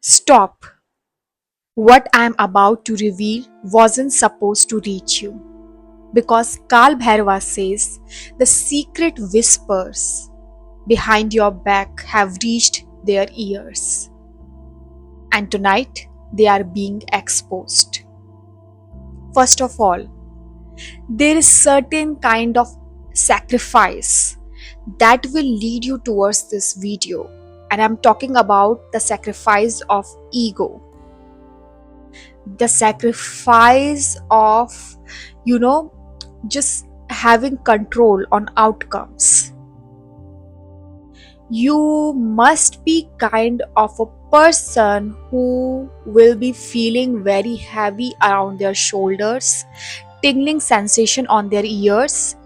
Stop. What I am about to reveal wasn't supposed to reach you. Because Kal Bhairava says the secret whispers behind your back have reached their ears. And tonight they are being exposed. First of all, there is certain kind of sacrifice that will lead you towards this video. And I'm talking about the sacrifice of ego, the sacrifice of, you know, just having control on outcomes. You must be kind of a person who will be feeling very heavy around their shoulders, tingling sensation on their ears,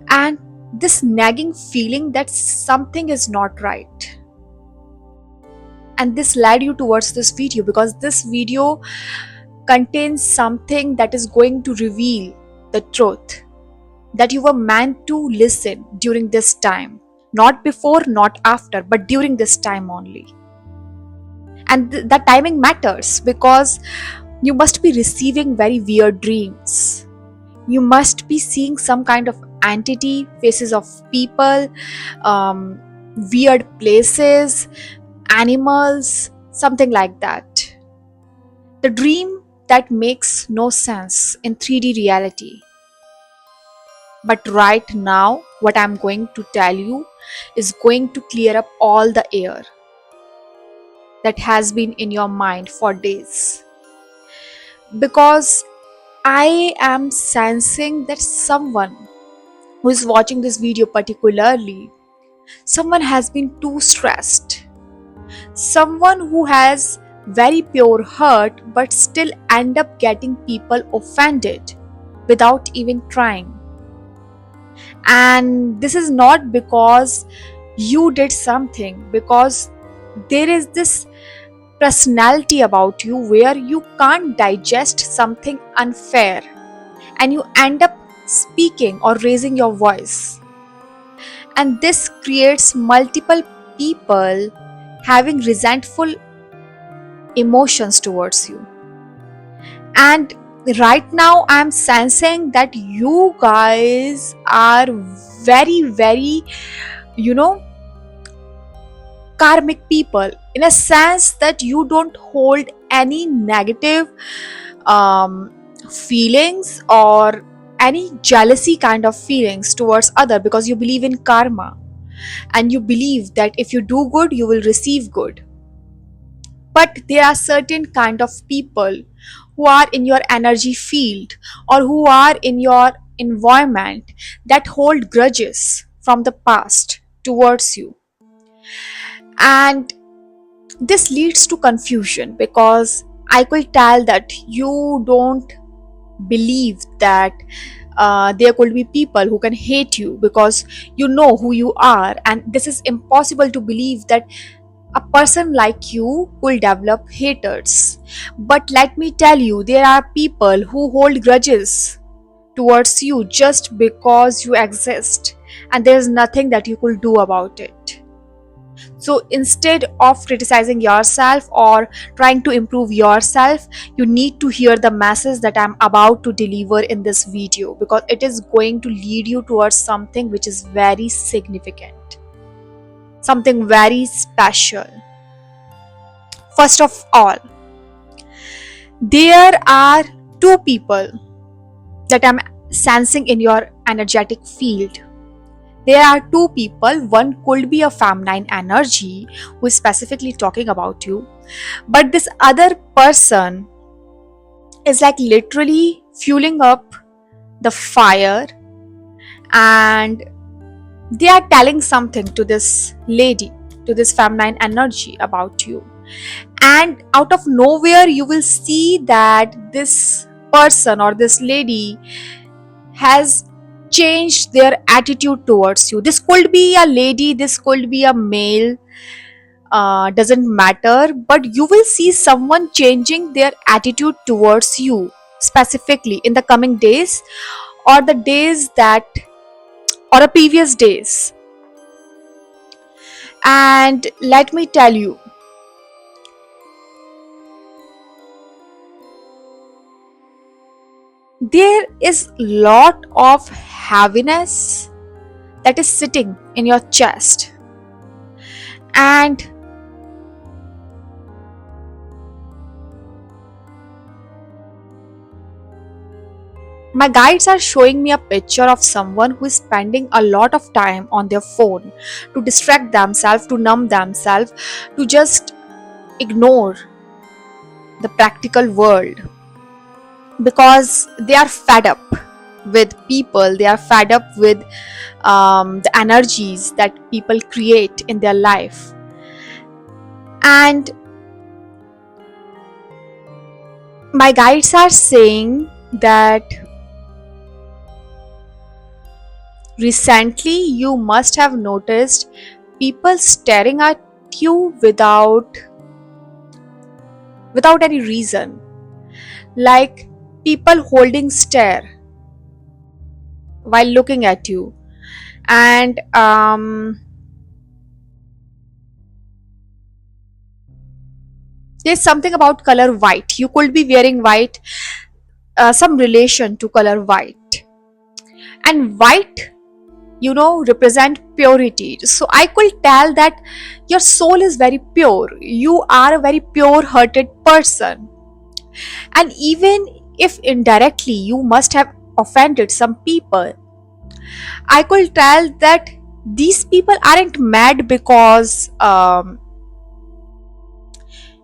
and this nagging feeling that something is not right. And this led you towards this video because this video contains something that is going to reveal the truth that you were meant to listen during this time. Not before, not after, but during this time only. And the timing matters because you must be receiving very weird dreams. You must be seeing some kind of entity, faces of people, weird places, animals, something like that. The dream that makes no sense in 3D reality. But right now, what I'm going to tell you is going to clear up all the air that has been in your mind for days. Because I am sensing that someone who is watching this video particularly, someone has been too stressed. Someone who has very pure heart but still end up getting people offended without even trying. And this is not because you did something, because there is this personality about you where you can't digest something unfair and you end up speaking or raising your voice. And this creates multiple people having resentful emotions towards you. And right now I'm sensing that you guys are very, you know, karmic people, in a sense that you don't hold any negative feelings or any jealousy kind of feelings towards other, because you believe in karma and you believe that if you do good you will receive good. But there are certain kind of people who are in your energy field or who are in your environment that hold grudges from the past towards you. And this leads to confusion because I could tell that you don't believe that there could be people who can hate you because you know who you are, and this is impossible to believe that a person like you will develop haters. But let me tell you, there are people who hold grudges towards you just because you exist, and there is nothing that you could do about it. So instead of criticizing yourself or trying to improve yourself, you need to hear the message that I'm about to deliver in this video, because it is going to lead you towards something which is very significant, something very special. First of all, there are two people that I'm sensing in your energetic field. There are two people. One could be a feminine energy who is specifically talking about you, but this other person is like literally fueling up the fire, and they are telling something to this lady, to this feminine energy about you. And out of nowhere, you will see that this person or this lady has changed their attitude towards you. This could be a lady, this could be a male, doesn't matter, but you will see someone changing their attitude towards you specifically in the coming days, or the days that, or the previous days. And let me tell you, there is lot of heaviness that is sitting in your chest. And my guides are showing me a picture of someone who is spending a lot of time on their phone to distract themselves, to numb themselves, to just ignore the practical world, because they are fed up with people, they are fed up with the energies that people create in their life. And my guides are saying that recently you must have noticed people staring at you without any reason, like people holding stare while looking at you. And there's something about color white. You could be wearing white, some relation to color white. And white, represent purity. So I could tell that your soul is very pure. You are a very pure hearted person. And even if indirectly you must have offended some people, I could tell that these people aren't mad because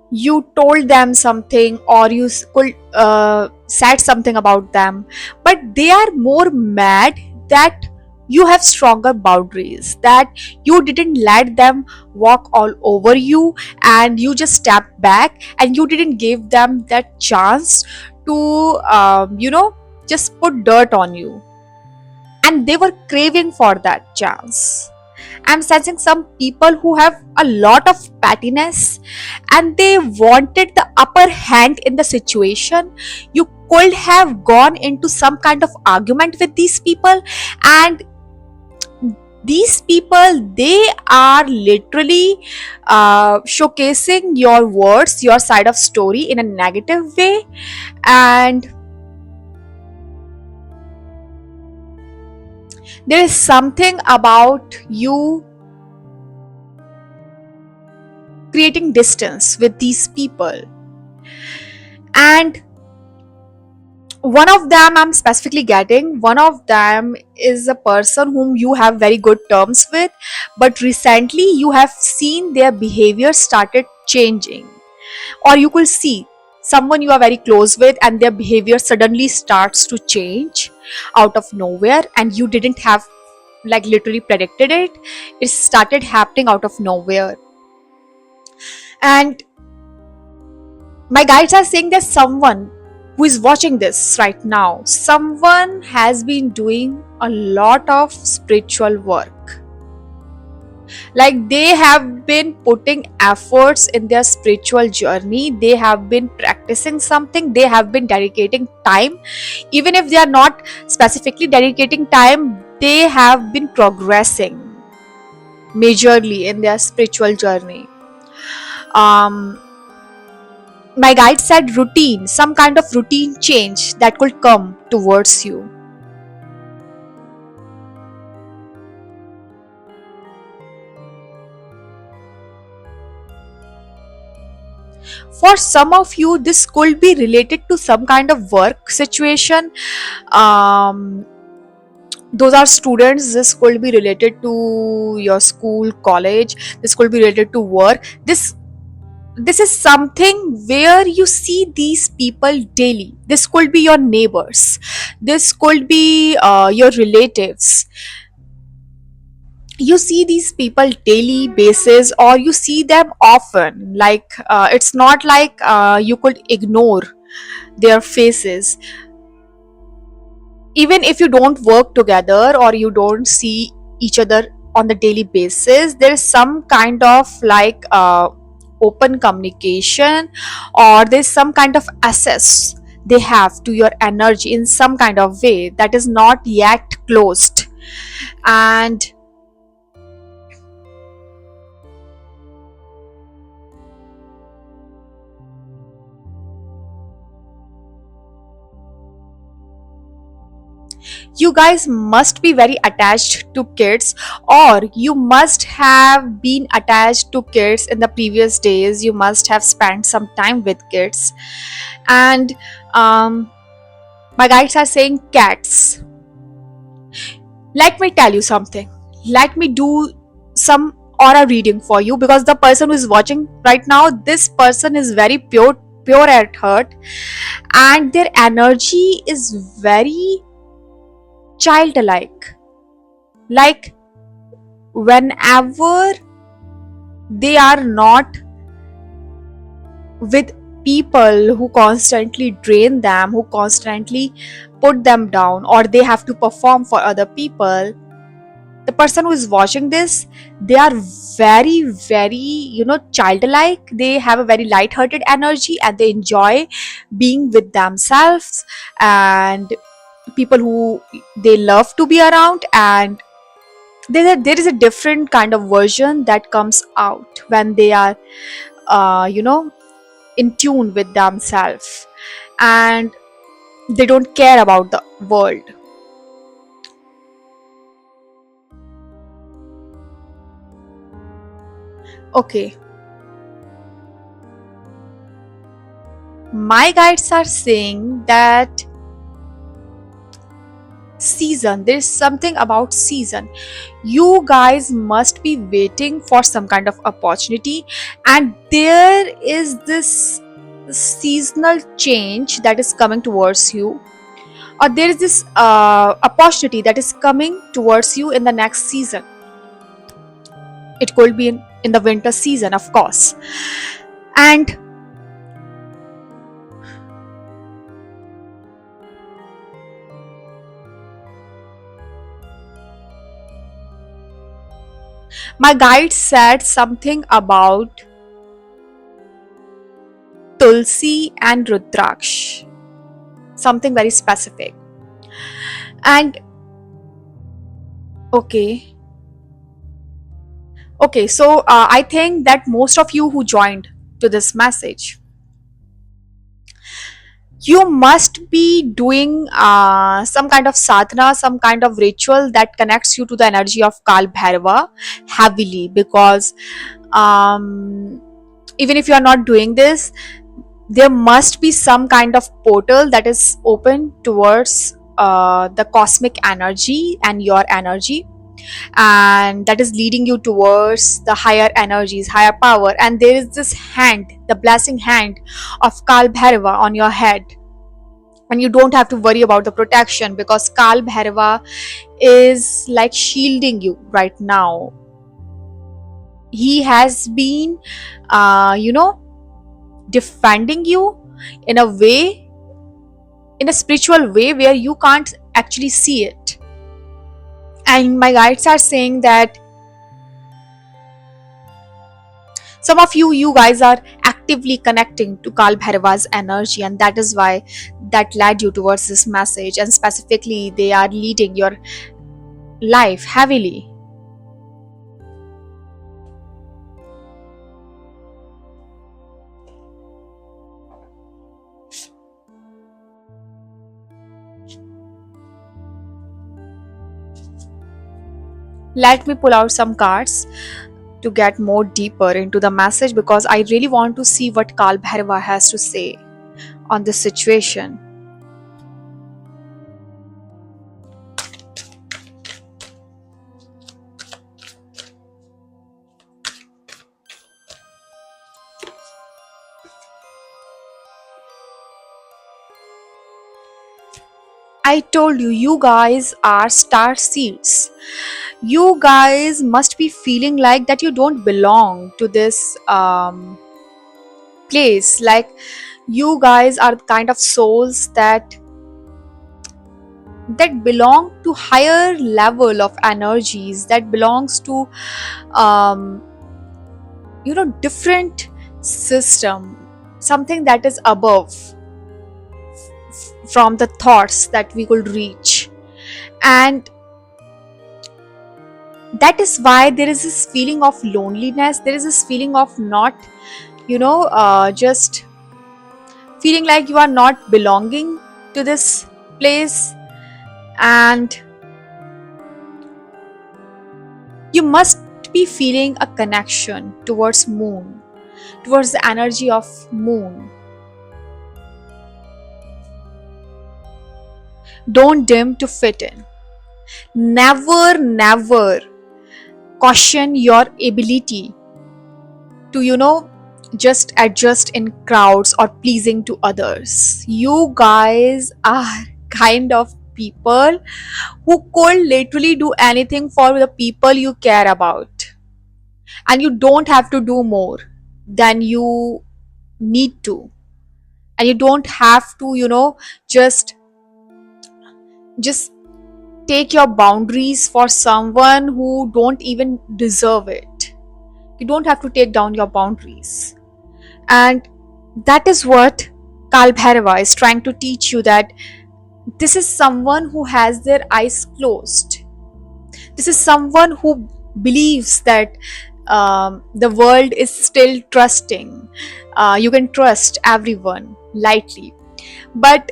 you told them something, or you could said something about them, but they are more mad that you have stronger boundaries, that you didn't let them walk all over you, and you just stepped back and you didn't give them that chance to just put dirt on you. And they were craving for that chance. I'm sensing some people who have a lot of pettiness and they wanted the upper hand in the situation. You could have gone into some kind of argument with these people, and these people, they are literally showcasing your words, your side of story in a negative way. And there is something about you creating distance with these people. And one of them, I'm specifically getting, one of them is a person whom you have very good terms with, but recently you have seen their behavior started changing. Or you could see someone you are very close with and their behavior suddenly starts to change out of nowhere, and you didn't have like literally predicted it. It started happening out of nowhere. And my guides are saying that someone who is watching this right now, someone has been doing a lot of spiritual work. Like they have been putting efforts in their spiritual journey, they have been practicing something, they have been dedicating time. Even if they are not specifically dedicating time, they have been progressing majorly in their spiritual journey. um my guide said routine, some kind of routine change that could come towards you. For some of you, this could be related to some kind of work situation. um, those are students, this could be related to your school, college, this could be related to work. This is something where you see these people daily. This could be your neighbors, this could be your relatives. You see these people daily basis, or you see them often. Like it's not like you could ignore their faces. Even if you don't work together or you don't see each other on the daily basis, there is some kind of like open communication, or there's some kind of access they have to your energy in some kind of way that is not yet closed. And You guys must be very attached to kids, or you must have been attached to kids in the previous days. You must have spent some time with kids. And my guides are saying cats. Let me tell you something. Let me do some aura reading for you, because the person who is watching right now, this person is very pure at heart, and their energy is very childlike. Like, whenever they are not with people who constantly drain them, who constantly put them down, or they have to perform for other people, the person who is watching this, they are very childlike. They have a very light-hearted energy, and they enjoy being with themselves and people who they love to be around. And there is a different kind of version that comes out when they are in tune with themselves, and they don't care about the world. Okay, my guides are saying that season, there's something about season. You guys must be waiting for some kind of opportunity, and there is this seasonal change that is coming towards you, or there is this opportunity that is coming towards you in the next season. It could be in the winter season, of course. And my guide said something about tulsi and rudraksh, something very specific. And okay, okay, so I think that most of you who joined to this message, you must be doing some kind of sadhana, some kind of ritual that connects you to the energy of Kal Bhairava heavily, because um, even if you are not doing this, there must be some kind of portal that is open towards the cosmic energy and your energy, and that is leading you towards the higher energies, higher power. And there is this hand, the blessing hand of Kal Bhairava on your head, and you don't have to worry about the protection, because Kal Bhairava is like shielding you right now. He has been defending you in a way, in a spiritual way, where you can't actually see it. And my guides are saying that some of you guys are actively connecting to Kal Bhairava's energy, and that is why that led you towards this message, and specifically they are leading your life heavily. Let me pull out some cards to get more deeper into the message, because I really want to see what Kal Bhairava has to say on this situation. I told you, you guys are star seeds. You guys must be feeling like that you don't belong to this place. Like, you guys are kind of souls that belong to higher level of energies, that belongs to um, different system, something that is above from the thoughts that we could reach. And that is why there is this feeling of loneliness, there is this feeling of not just feeling like you are not belonging to this place. And you must be feeling a connection towards moon, towards the energy of moon. Don't dim to fit in. Never caution your ability to, just adjust in crowds or pleasing to others. You guys are kind of people who could literally do anything for the people you care about, and you don't have to do more than you need to, and you don't have to, just take your boundaries for someone who don't even deserve it. You don't have to take down your boundaries. And that is what Kal Bhairava is trying to teach you, that this is someone who has their eyes closed. This is someone who believes that the world is still trusting. You can trust everyone lightly. But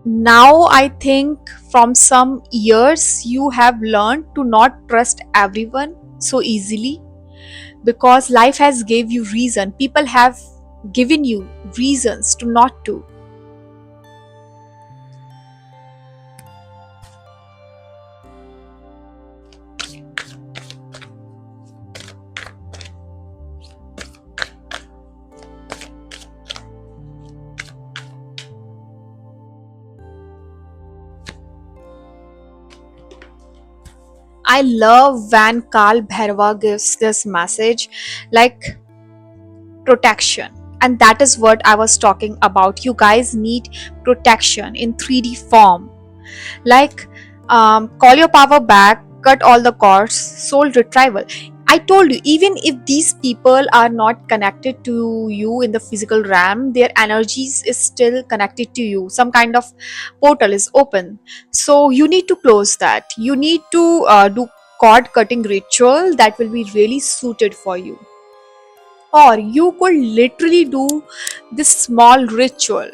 now I think from some years you have learned to not trust everyone so easily, because life has gave you reason, people have given you reasons to not to. I love when Kal Bhairava gives this message, like protection. And that is what I was talking about. You guys need protection in 3D form. Like, call your power back, cut all the cords, soul retrieval. I told you, even if these people are not connected to you in the physical realm, their energies is still connected to you. Some kind of portal is open. So you need to close that. You need to do cord cutting ritual that will be really suited for you. Or you could literally do this small ritual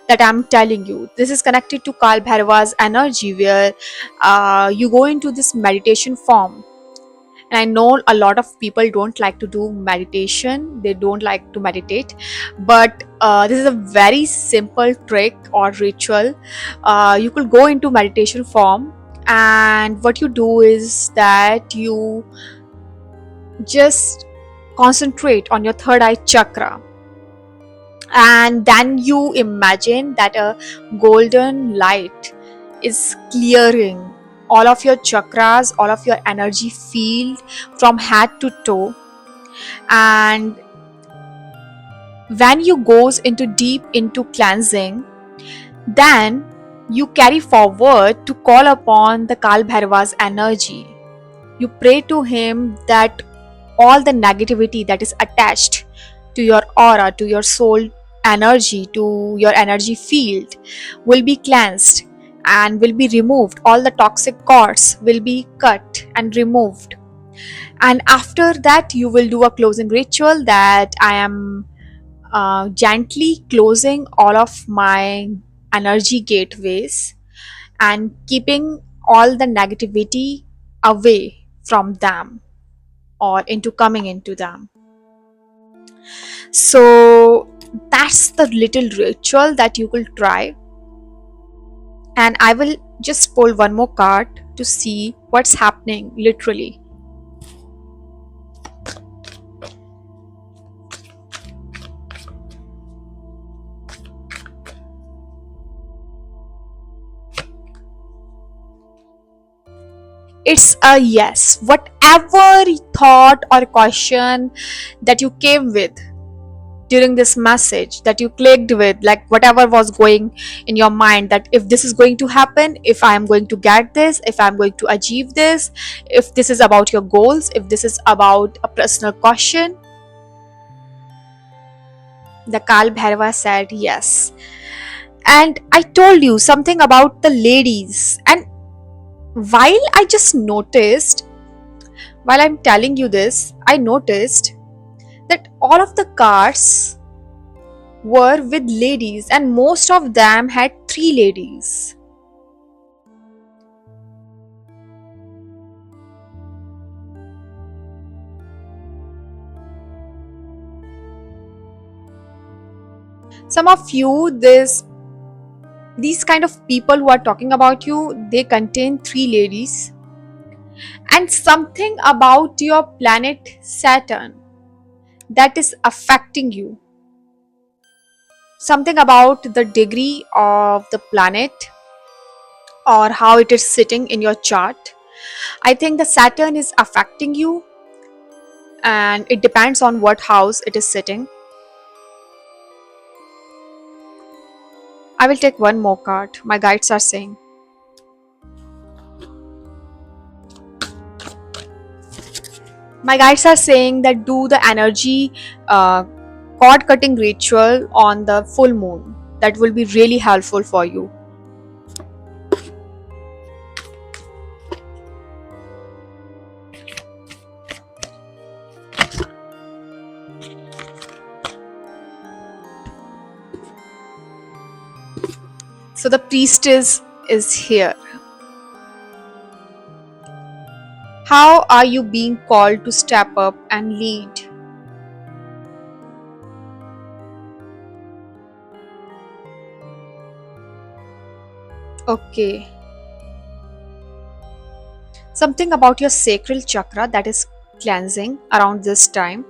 that I'm telling you. This is connected to Kal Bhairava's energy, where you go into this meditation form. And I know a lot of people don't like to do meditation, they don't like to meditate, but this is a very simple trick or ritual. You could go into meditation form, and what you do is that you just concentrate on your third eye chakra, and then you imagine that a golden light is clearing all of your chakras, all of your energy field from head to toe. And when you goes into deep into cleansing, then you carry forward to call upon the Kal Bhairava's energy. You pray to him that all the negativity that is attached to your aura, to your soul energy, to your energy field will be cleansed and will be removed. All the toxic cords will be cut and removed. And after that, you will do a closing ritual that I am gently closing all of my energy gateways and keeping all the negativity away from them or into coming into them. So that's the little ritual that you will try. And I will just pull one more card to see what's happening literally. It's a yes. Whatever thought or question that you came with during this message, that you clicked with, like whatever was going in your mind, that if this is going to happen, if I am going to get this, if I'm going to achieve this, if this is about your goals, if this is about a personal question, the Kal Bhairava said yes. And I told you something about the ladies, and while I just noticed, while I'm telling you this, I noticed that all of the cards were with ladies, and most of them had three ladies. Some of you, these kind of people who are talking about you, they contain three ladies, and something about your planet Saturn that is affecting you. Something about the degree of the planet or how it is sitting in your chart. I think the Saturn is affecting you, and it depends on what house it is sitting. I will take one more card. My guides are saying. My guides are saying that do the energy cord cutting ritual on the full moon. That will be really helpful for you. So the priestess is here. How are you being called to step up and lead? Okay. Something about your sacral chakra that is cleansing around this time.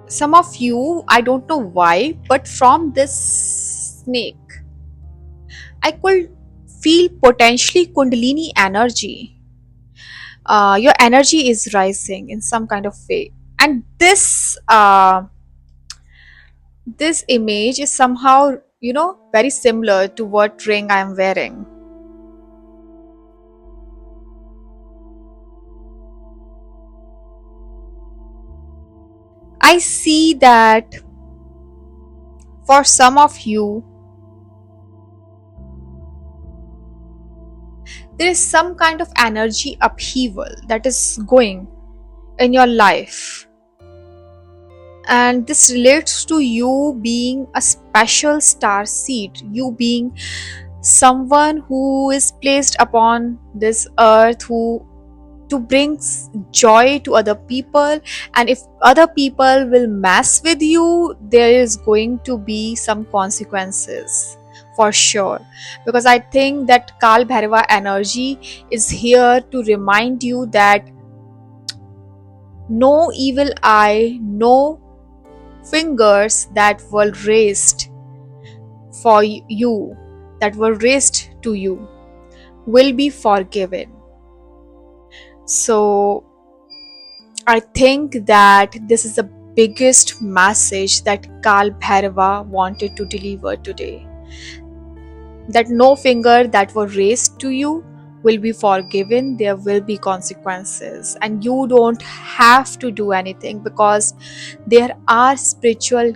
Some of you, I don't know why, but from this snake, I could feel potentially Kundalini energy. Your energy is rising in some kind of way, and this image is somehow, very similar to what ring I am wearing. I see that for some of you, there is some kind of energy upheaval that is going in your life, and this relates to you being a special star seed, you being someone who is placed upon this earth who to bring joy to other people. And if other people will mess with you, there is going to be some consequences for sure, because I think that Kal Bhairava energy is here to remind you that no evil eye, no fingers that were raised for you, that were raised to you, will be forgiven. So I think that this is the biggest message that Kal Bhairava wanted to deliver today. That no finger that were raised to you will be forgiven, there will be consequences, and you don't have to do anything, because there are spiritual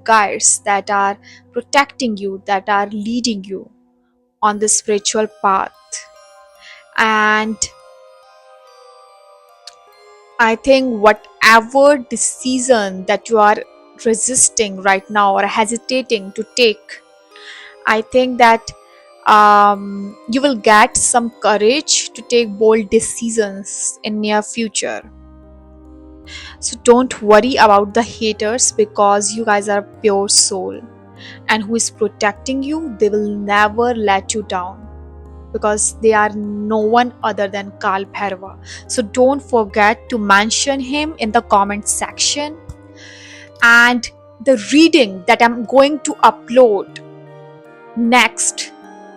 guides that are protecting you, that are leading you on the spiritual path. And I think whatever decision that you are resisting right now or hesitating to take, I think that you will get some courage to take bold decisions in near future. So don't worry about the haters, because you guys are pure soul, and who is protecting you, they will never let you down, because they are no one other than Kal Bhairava. So don't forget to mention him in the comment section. And the reading that I'm going to upload next,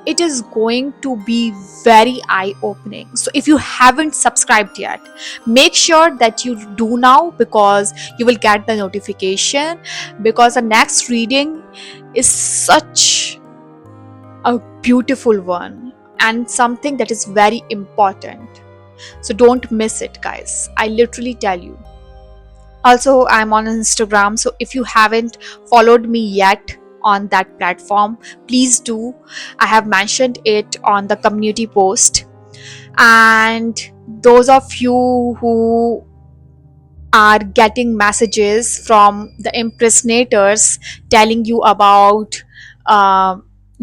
it is going to be very eye opening. So if you haven't subscribed yet, make sure that you do now, because you will get the notification, because the next reading is such a beautiful one and something that is very important. So don't miss it, guys. I literally tell you. Also, I'm on Instagram, so if you haven't followed me yet on that platform, please do. I have mentioned it on the community post. And those of you who are getting messages from the impersonators telling you about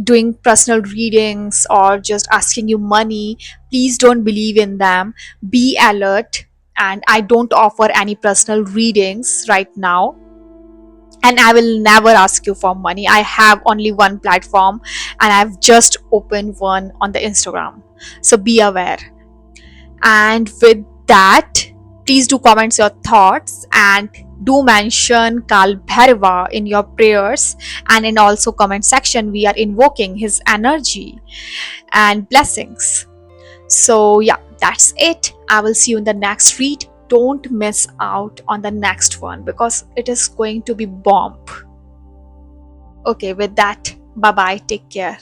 doing personal readings or just asking you money, please don't believe in them. Be alert and I don't offer any personal readings right now, and I will never ask you for money. I have only one platform, and I've just opened one on the Instagram, so be aware. And with that, please do comment your thoughts, and do mention Kal Bhairava in your prayers, and in also comment section we are invoking his energy and blessings. So yeah, that's it. I will see you in the next read. Don't miss out on the next one because it is going to be bomb. Okay, with that, bye bye, take care.